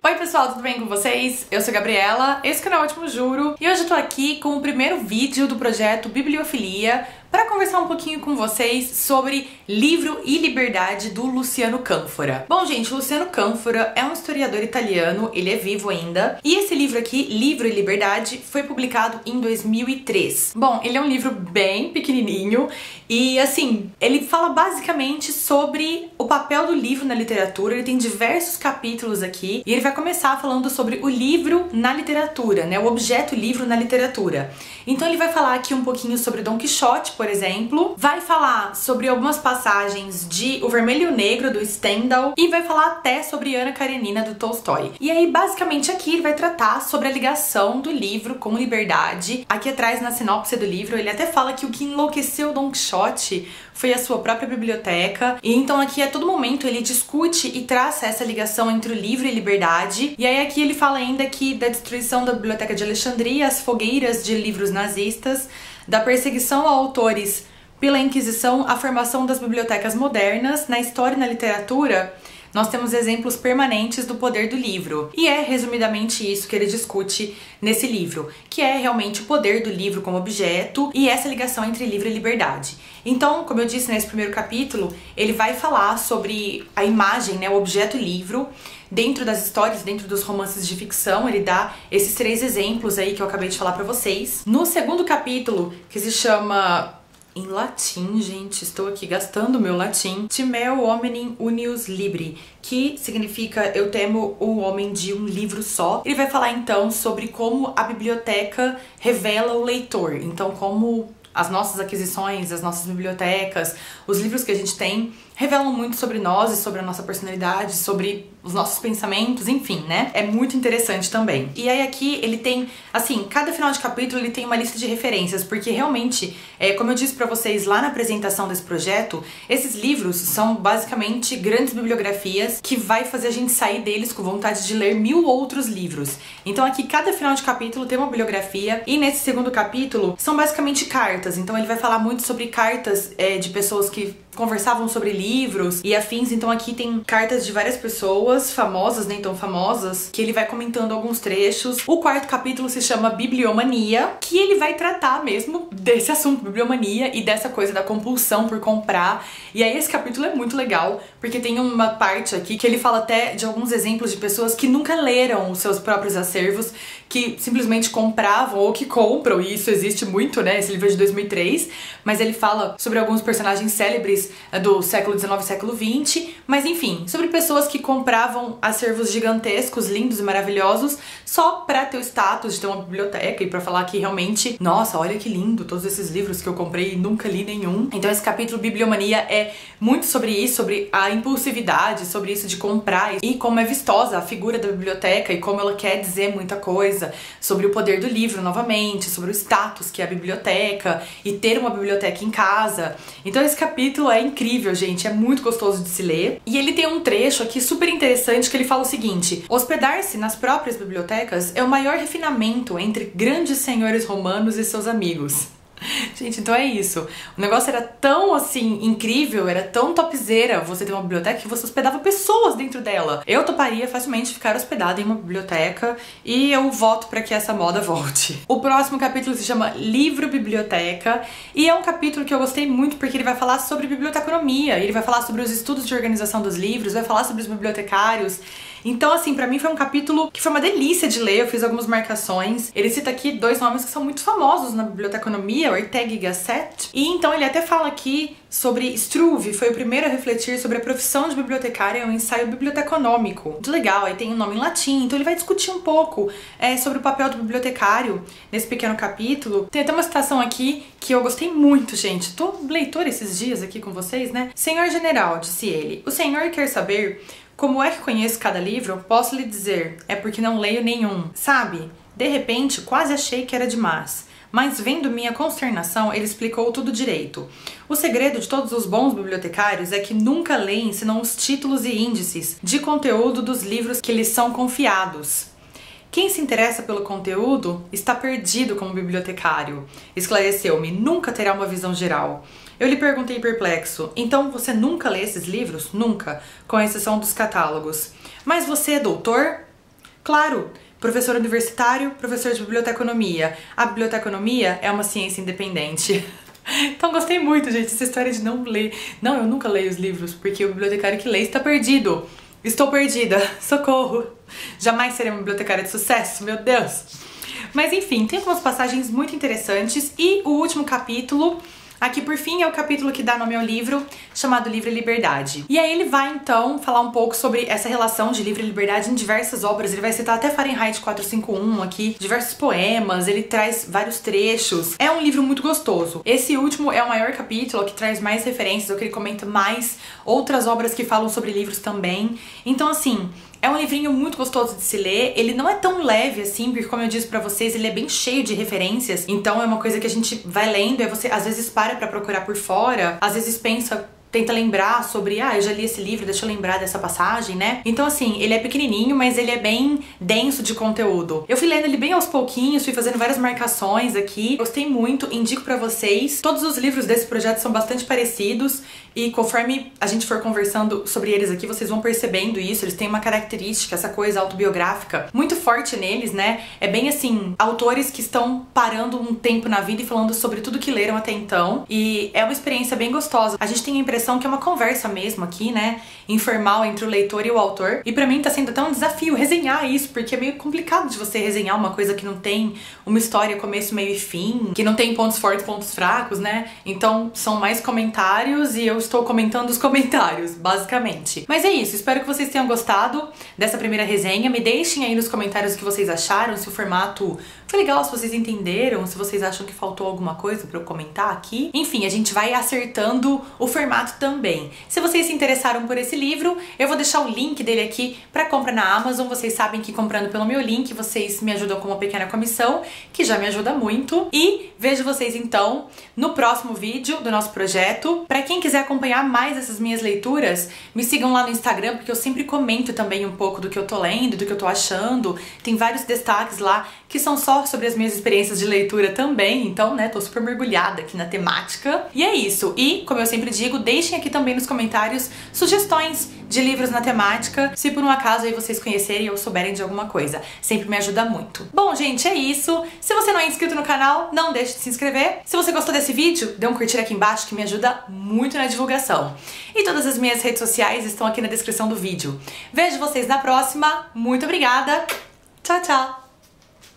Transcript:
Oi pessoal, tudo bem com vocês? Eu sou a Gabriela, esse canal é Ótimo Juro e hoje eu tô aqui com o primeiro vídeo do projeto Bibliofilia para conversar um pouquinho com vocês sobre Livro e Liberdade do Luciano Canfora. Bom, gente, Luciano Canfora é um historiador italiano, ele é vivo ainda, e esse livro aqui, Livro e Liberdade, foi publicado em 2003. Bom, ele é um livro bem pequenininho e, assim, ele fala basicamente sobre o papel do livro na literatura, ele tem diversos capítulos aqui, e ele vai começar falando sobre o livro na literatura, né, o objeto livro na literatura. Então ele vai falar aqui um pouquinho sobre Dom Quixote, por exemplo, vai falar sobre algumas passagens de O Vermelho e o Negro, do Stendhal, e vai falar até sobre Ana Karenina, do Tolstói. E aí, basicamente, aqui ele vai tratar sobre a ligação do livro com liberdade. Aqui atrás, na sinopse do livro, ele até fala que o que enlouqueceu Dom Quixote foi a sua própria biblioteca. E então aqui, a todo momento, ele discute e traça essa ligação entre o livro e liberdade. E aí aqui ele fala ainda que da destruição da Biblioteca de Alexandria, as fogueiras de livros nazistas, da perseguição a autores pela Inquisição, a formação das bibliotecas modernas, na história e na literatura, nós temos exemplos permanentes do poder do livro. E é resumidamente isso que ele discute nesse livro, que é realmente o poder do livro como objeto e essa ligação entre livro e liberdade. Então, como eu disse nesse primeiro capítulo, ele vai falar sobre a imagem, né, o objeto livro, dentro das histórias, dentro dos romances de ficção. Ele dá esses 3 exemplos aí que eu acabei de falar pra vocês. No segundo capítulo, que se chama... em latim, gente, estou aqui gastando meu latim. Timeo hominum unius libri, que significa eu temo o homem de um livro só. Ele vai falar então sobre como a biblioteca revela o leitor. Então, como as nossas aquisições, as nossas bibliotecas, os livros que a gente tem revelam muito sobre nós e sobre a nossa personalidade, sobre os nossos pensamentos, enfim, né? É muito interessante também. E aí aqui ele tem, assim, cada final de capítulo ele tem uma lista de referências, porque realmente, como eu disse pra vocês lá na apresentação desse projeto, esses livros são basicamente grandes bibliografias que vai fazer a gente sair deles com vontade de ler 1000 outros livros. Então aqui cada final de capítulo tem uma bibliografia, e nesse segundo capítulo são basicamente cartas. Então ele vai falar muito sobre cartas de pessoas que conversavam sobre livros e afins. Então aqui tem cartas de várias pessoas, famosas, nem tão famosas, que ele vai comentando alguns trechos. O quarto capítulo se chama Bibliomania, que ele vai tratar mesmo desse assunto, bibliomania, e dessa coisa da compulsão por comprar. E aí esse capítulo é muito legal, porque tem uma parte aqui que ele fala até de alguns exemplos de pessoas que nunca leram os seus próprios acervos, que simplesmente compravam ou que compram, e isso existe muito, né? Esse livro é de 2003, mas ele fala sobre alguns personagens célebres do século XIX e século XX, mas enfim, sobre pessoas que compravam acervos gigantescos, lindos e maravilhosos, só pra ter o status de ter uma biblioteca e pra falar que realmente, nossa, olha que lindo, todos esses livros que eu comprei e nunca li nenhum. Então esse capítulo Bibliomania é muito sobre isso, sobre a impulsividade, sobre isso de comprar e como é vistosa a figura da biblioteca e como ela quer dizer muita coisa, sobre o poder do livro novamente, sobre o status que é a biblioteca e ter uma biblioteca em casa. Então esse capítulo é incrível, gente, é muito gostoso de se ler. E ele tem um trecho aqui super interessante que ele fala o seguinte: hospedar-se nas próprias bibliotecas é o maior refinamento entre grandes senhores romanos e seus amigos. Gente, então é isso. O negócio era tão, assim, incrível, era tão topzera você ter uma biblioteca que você hospedava pessoas dentro dela. Eu toparia facilmente ficar hospedada em uma biblioteca e eu voto pra que essa moda volte. O próximo capítulo se chama Livro-Biblioteca e é um capítulo que eu gostei muito porque ele vai falar sobre biblioteconomia, ele vai falar sobre os estudos de organização dos livros, vai falar sobre os bibliotecários. Então, assim, pra mim foi um capítulo que foi uma delícia de ler, eu fiz algumas marcações. Ele cita aqui 2 nomes que são muito famosos na biblioteconomia, Ortega e Gasset. E então ele até fala aqui sobre Struve, foi o primeiro a refletir sobre a profissão de bibliotecária, é um ensaio biblioteconômico. Muito legal, aí tem um nome em latim, então ele vai discutir um pouco sobre o papel do bibliotecário nesse pequeno capítulo. Tem até uma citação aqui que eu gostei muito, gente. Tô leitora esses dias aqui com vocês, né? Senhor General, disse ele, o senhor quer saber como é que conheço cada livro? Posso lhe dizer, é porque não leio nenhum. Sabe, de repente quase achei que era demais. Mas vendo minha consternação, ele explicou tudo direito. O segredo de todos os bons bibliotecários é que nunca leem senão os títulos e índices de conteúdo dos livros que lhes são confiados. Quem se interessa pelo conteúdo está perdido como bibliotecário. Esclareceu-me, nunca terá uma visão geral. Eu lhe perguntei perplexo, então você nunca lê esses livros? Nunca, com exceção dos catálogos. Mas você é doutor? Claro, professor universitário, professor de biblioteconomia. A biblioteconomia é uma ciência independente. Então gostei muito, gente, essa história de não ler. Não, eu nunca leio os livros, porque o bibliotecário que lê está perdido. Estou perdida, socorro. Jamais serei uma bibliotecária de sucesso, meu Deus. Mas enfim, tem algumas passagens muito interessantes e o último capítulo, aqui por fim, é o capítulo que dá nome ao livro, chamado Livro e Liberdade. E aí ele vai então falar um pouco sobre essa relação de livro e liberdade em diversas obras. Ele vai citar até Fahrenheit 451 aqui, diversos poemas, ele traz vários trechos. É um livro muito gostoso. Esse último é o maior capítulo, que traz mais referências, que ele comenta mais outras obras que falam sobre livros também. Então assim, é um livrinho muito gostoso de se ler, ele não é tão leve assim, porque como eu disse pra vocês, ele é bem cheio de referências, então é uma coisa que a gente vai lendo, e você às vezes para pra procurar por fora, às vezes pensa, tenta lembrar sobre, eu já li esse livro, deixa eu lembrar dessa passagem, né? Então assim, ele é pequenininho, mas ele é bem denso de conteúdo. Eu fui lendo ele bem aos pouquinhos, fui fazendo várias marcações aqui, gostei muito, indico pra vocês. Todos os livros desse projeto são bastante parecidos e conforme a gente for conversando sobre eles aqui, vocês vão percebendo isso, eles têm uma característica, essa coisa autobiográfica muito forte neles, né? É bem assim, autores que estão parando um tempo na vida e falando sobre tudo que leram até então, e é uma experiência bem gostosa. A gente tem a impressão que é uma conversa mesmo aqui, né, informal entre o leitor e o autor, e pra mim tá sendo até um desafio resenhar isso, porque é meio complicado de você resenhar uma coisa que não tem uma história, começo, meio e fim, que não tem pontos fortes, pontos fracos, né, então são mais comentários e eu estou comentando os comentários, basicamente. Mas é isso, espero que vocês tenham gostado dessa primeira resenha, me deixem aí nos comentários o que vocês acharam, se o formato foi legal, se vocês entenderam, se vocês acham que faltou alguma coisa pra eu comentar aqui. Enfim, a gente vai acertando o formato também. Se vocês se interessaram por esse livro, eu vou deixar o link dele aqui pra compra na Amazon. Vocês sabem que comprando pelo meu link, vocês me ajudam com uma pequena comissão, que já me ajuda muito. E vejo vocês então no próximo vídeo do nosso projeto. Pra quem quiser acompanhar mais essas minhas leituras, me sigam lá no Instagram, porque eu sempre comento também um pouco do que eu tô lendo, do que eu tô achando. Tem vários destaques lá que são só sobre as minhas experiências de leitura também, então, né, tô super mergulhada aqui na temática. E é isso. E, como eu sempre digo, deixem aqui também nos comentários sugestões de livros na temática, se por um acaso aí vocês conhecerem ou souberem de alguma coisa. Sempre me ajuda muito. Bom, gente, é isso. Se você não é inscrito no canal, não deixe de se inscrever. Se você gostou desse vídeo, dê um curtir aqui embaixo que me ajuda muito na divulgação. E todas as minhas redes sociais estão aqui na descrição do vídeo. Vejo vocês na próxima. Muito obrigada. Tchau, tchau.